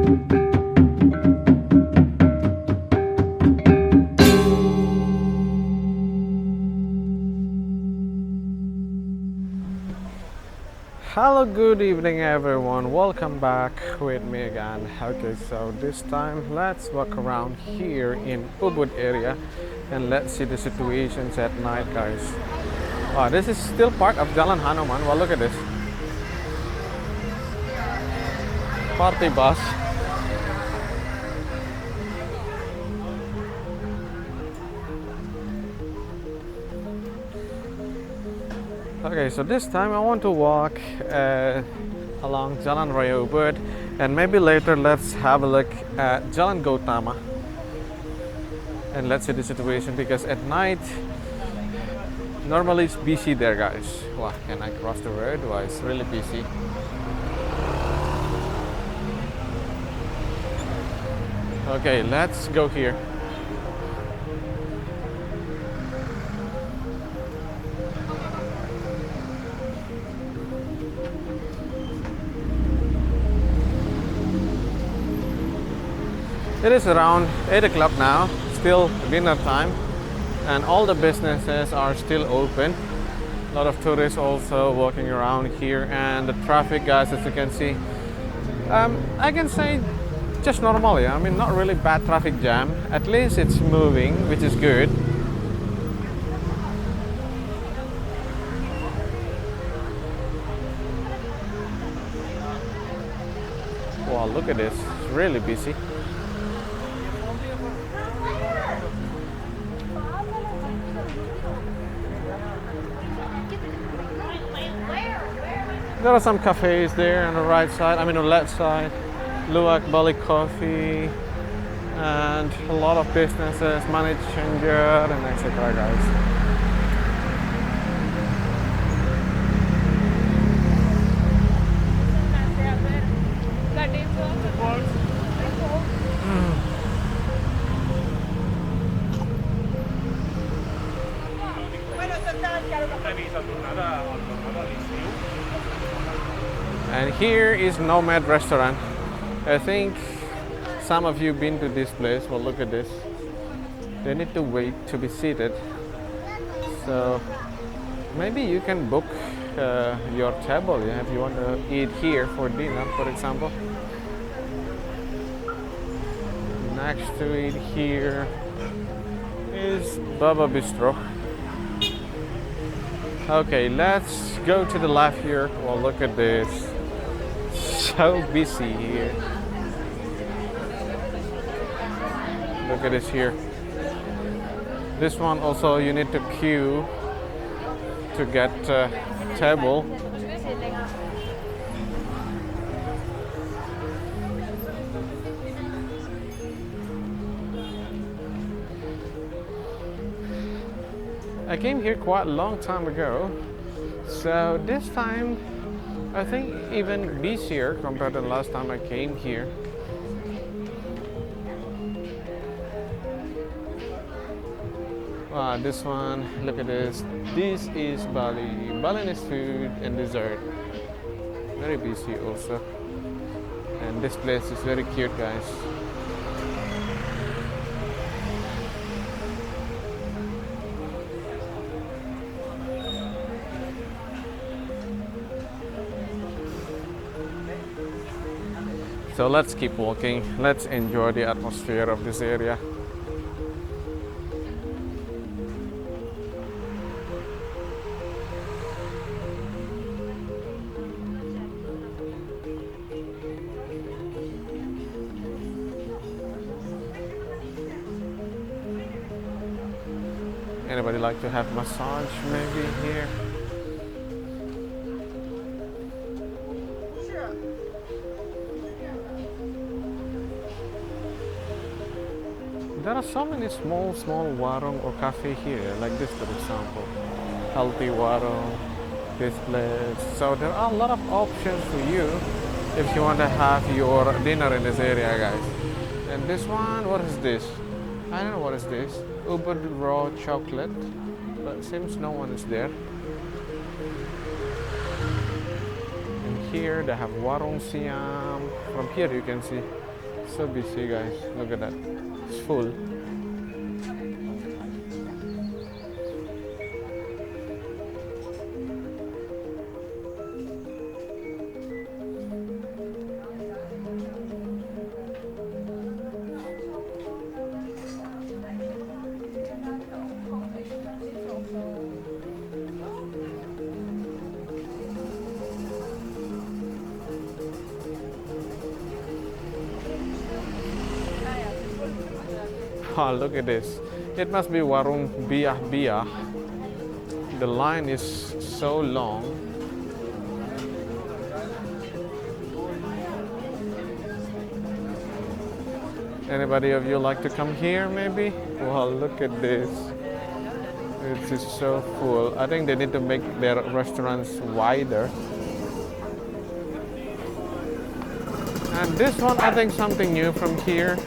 Hello, good evening everyone. Welcome back with me again. Okay, so this time let's walk around here in Ubud area and let's see the situations at night, guys. Wow, this is still part of Jalan Hanuman. Well, look at this. Party bus. Okay, so this time I want to walk along Jalan Raya Ubud, and maybe later let's have a look at Jalan Goutama and let's see the situation, because at night normally it's busy there, guys. Wow, can I cross the road? Wow, it's really busy. Okay, let's go here. It is around 8 o'clock now, still dinner time, and all the businesses are still open. A lot of tourists also walking around here, and the traffic, guys, as you can see, I can say just normal. Yeah, I mean, not really bad traffic jam. At least it's moving, which is good. Wow, look at this, it's really busy. There are some cafes there on the right side, I mean on the left side. Ubud Bali coffee, and a lot of businesses, money changer, and etc., guys. And here is Nomad Restaurant. I think some of you been to this place. Well, look at this. They need to wait to be seated. So maybe you can book your table, yeah, if you want to eat here for dinner, for example. Next to it here is Baba Bistro. Okay, let's go to the left here. Well, look at this. So busy here. Look at this here. This one also you need to queue to get a table. I came here quite a long time ago, so this time I think even busier compared to the last time I came here. Wow, this one, look at this. This is Bali. Balinese food and dessert. Very busy also. And this place is very cute, guys. So let's keep walking. Let's enjoy the atmosphere of this area. Anybody like to have massage maybe here? There are so many small warung or cafe here, like this for example. Healthy warung, this place. So there are a lot of options for you if you want to have your dinner in this area, guys. And this one, what is this? I don't know what is this. Ubud raw chocolate, but it seems no one is there. And here they have warung siam. From here you can see So busy, guys. Look at that. It's full. Oh, look at this. It must be warung biah-biah. The line is so long. Anybody of you like to come here maybe? Wow, look at this. It's just so full. I think they need to make their restaurants wider. And this one, I think something new from here.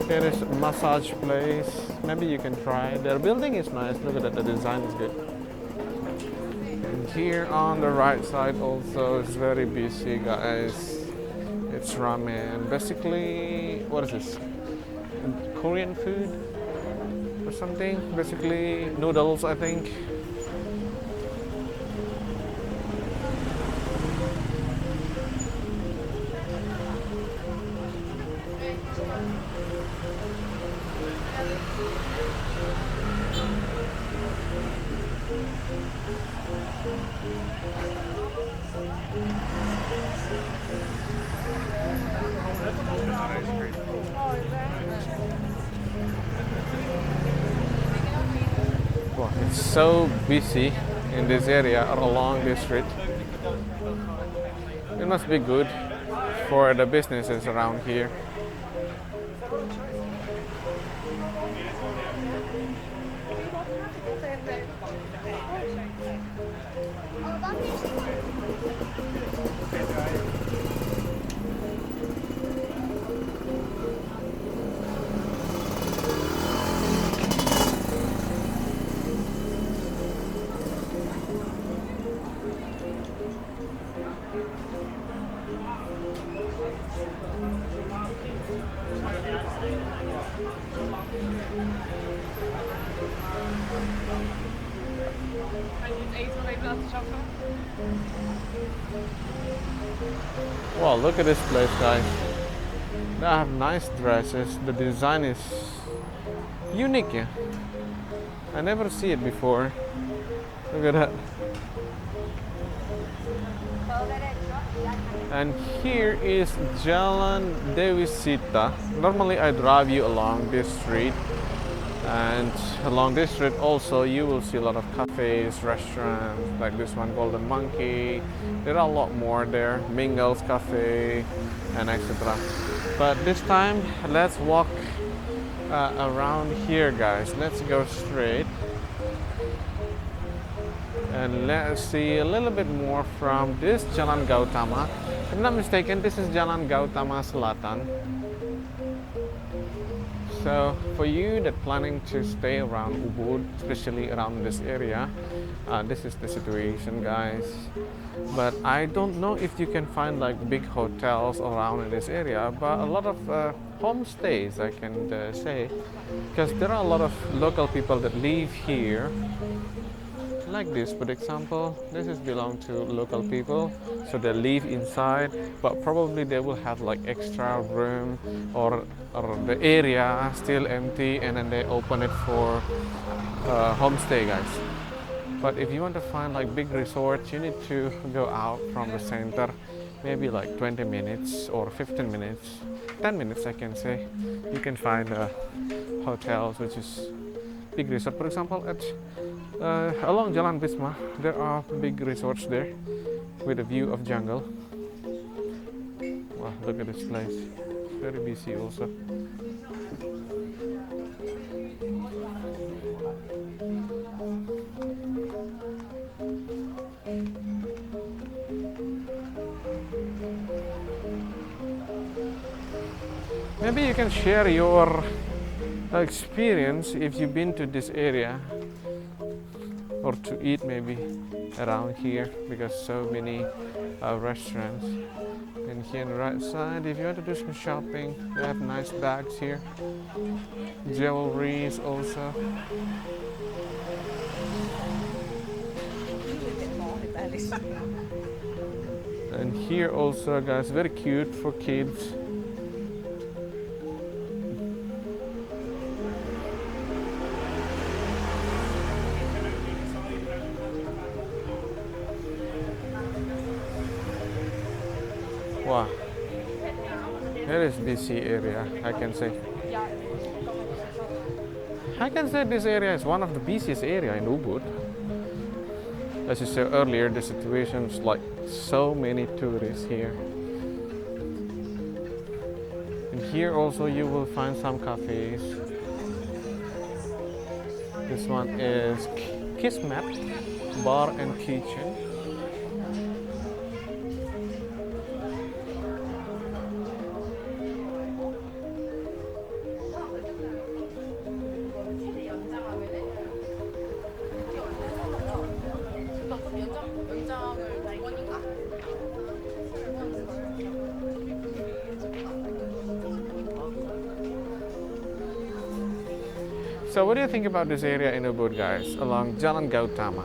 There is a massage place. Maybe you can try. Their building is nice. Look at that. The design is good. And here on the right side also is very busy, guys. It's ramen. Basically, what is this? Korean food or something. Basically noodles, I think. Wow, it's so busy in this area or along this street. It must be good for the businesses around here. Wow, look at this place, guys. They have nice dresses. The design is unique, yeah. I never see it before. Look at that. And here is Jalan Dewi Sita. Normally I drive you along this street, and along this street also you will see a lot of cafes, restaurants, like this one, Golden Monkey. There are a lot more there, Mingles Cafe and etc. But this time let's walk around here, guys. Let's go straight and let's see a little bit more from this Jalan Goutama. If I'm not mistaken, this is Jalan Goutama Selatan. So for you that planning to stay around Ubud, especially around this area, this is the situation, guys. But I don't know if you can find like big hotels around in this area, but a lot of homestays, I can say, because there are a lot of local people that live here. Like this, for example, this is belong to local people, so they live inside, but probably they will have like extra room or the area still empty, and then they open it for homestay, guys. But if you want to find like big resorts, you need to go out from the center, maybe like 20 minutes or 15 minutes, 10 minutes, I can say. You can find hotels which is big resort. For example, at along Jalan Bisma, there are big resorts there with a view of jungle. Wow, look at this place. Very busy also. Maybe you can share your experience if you've been to this area, or to eat maybe around here, because so many restaurants. And here on the right side, if you want to do some shopping, they have nice bags here. Jewelries also. And here also, guys, very cute for kids. Wow, here is busy area, I can say. I can say this area is one of the busiest area in Ubud. As you said earlier, the situation is like so many tourists here. And here also you will find some cafes. This one is Kismet Bar and Kitchen. So what do you think about this area in Ubud, guys, along Jalan Goutama?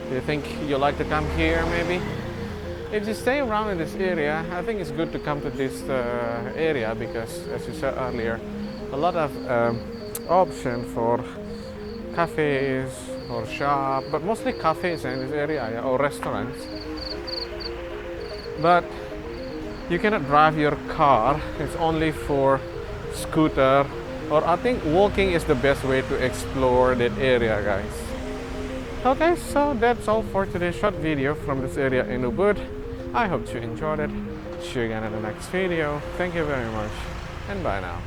Do you think you like to come here maybe? If you stay around in this area, I think it's good to come to this area because, as you said earlier, a lot of option for cafes or shop, but mostly cafes in this area or restaurants. But you cannot drive your car, it's only for scooter, or I think walking is the best way to explore that area, guys. Okay, so that's all for today's short video from this area in Ubud. I hope you enjoyed it. See you again in the next video. Thank you very much and bye now.